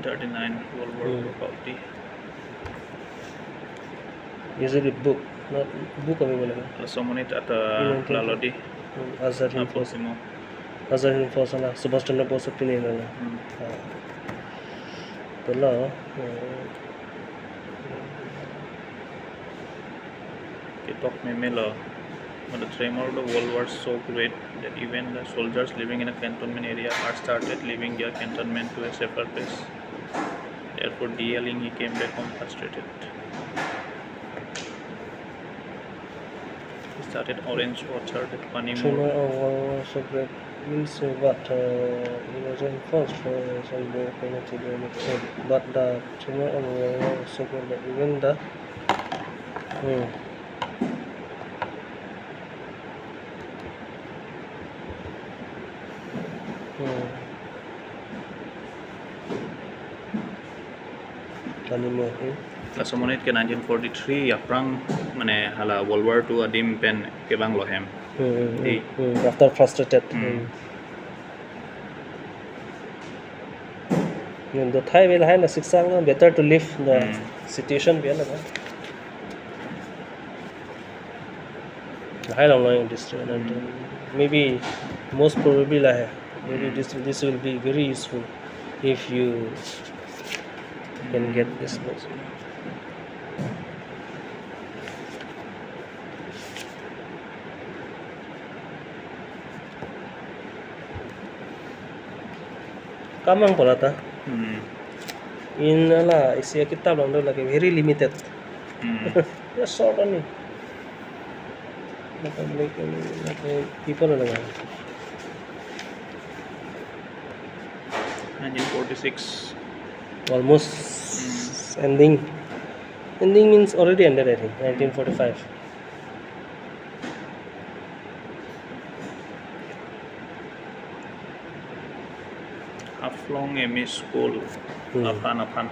1939 World War Copy. Usually book, not book available. Somonit at Lalodi. Azhar Hind Force. Azhar Hind Force na Subhash Chandra Bose pinila. Tala. Kitok Memela. When the tremor of the world was so great that even the soldiers living in a cantonment area are started leaving their cantonment to a safer place. Therefore, D.L. Enghi came back home frustrated. He started Orange Orchard at Panimur. Tremor of world was so great. Means what? It was in first some more connected. But the tremor of world was so great that even the Somonit ke 1943 aprang mane hala World War II adim pen kebang lohem. After frustrated. The Thai will have a siksang better to leave the situation behind. High long line district and maybe most probably maybe this will be very useful if you can get this book. Kamang pala ta. In la isi kitab lang do lagi very limited. Just short only. Like people lang. 1946. Almost ending. Ending means already ended, I think. 1945. Aflong ME School. Afan.